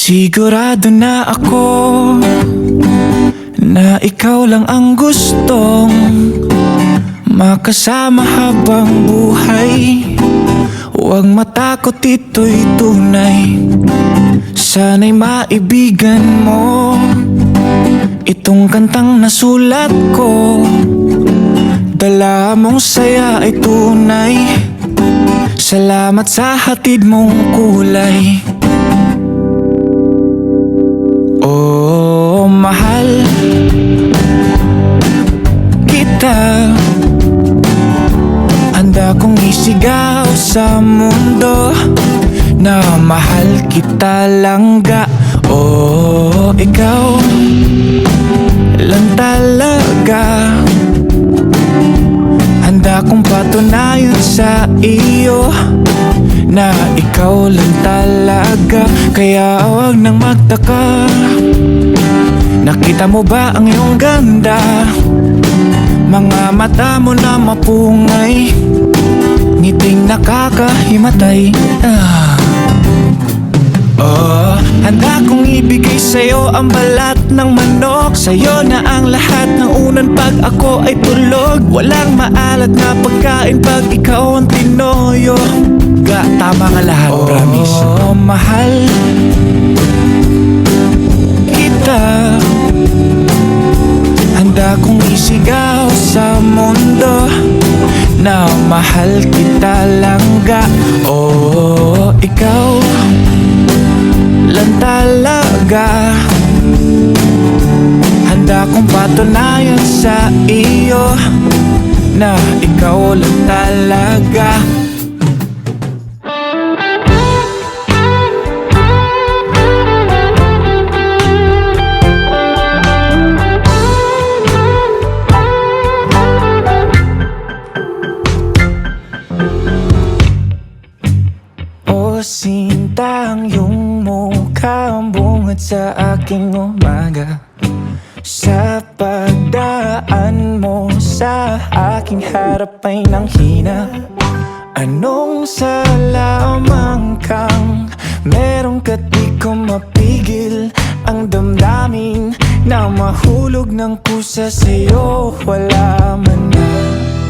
Sigurado na ako na ikaw lang ang gustong makasama habang buhay. Huwag matakot, ito'y tunay. Sana'y maibigan mo itong kantang nasulat ko. Dala mong saya ay tunay. Salamat sa hatid mong kulay. Oh, mahal kita. Handa kong isigaw sa mundo na mahal kita langga. Oh, ikaw lang talaga. Handa kong patunayan sa iyo na ikaw lang talaga. Kaya huwag nang magtaka. Nakita mo ba ang iyong ganda? Mga mata mo na mapungay, ngiting nakakahimatay. Oh, handa kong ibigay sa'yo ang balat ng manok. Sa'yo na ang lahat ng unan pag ako ay tulog. Walang maalat na pagkain pag ikaw ang tinoyo. Tama nga lahat, promise. Oh, mahal kita. Handa kong isigaw sa mundo na mahal kita langga. Oh, ikaw lang talaga. Handa kong patunayan sa iyo na ikaw lang talaga. O sinta, ang iyong mukha ang bungad sa aking umaga. Sa pagdaan mo sa aking harap ay nanghina. Anong sa lamang kang merong ka di ko mapigil. Ang damdamin na mahulog ng kusa sa'yo. Wala man na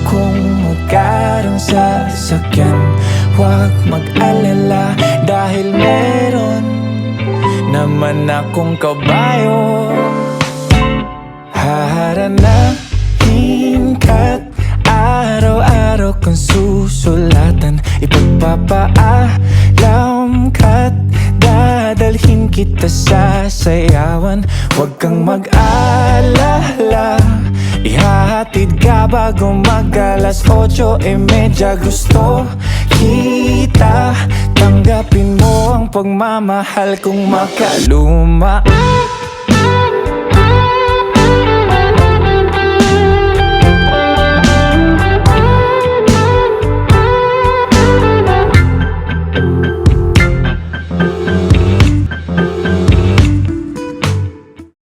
kung magkaroon sa sasakyan. Huwag mag-alala dahil meron naman akong kabayo. Haharanahin ka't araw-araw kang susulatan. Ipagpapaalam ka't dadalhin kita sa sayawan. Huwag kang mag-alala, ihahatid ka bago mag-alas 8:30. Gusto kita, tanggapin mo ang pagmamahal kong makaluma.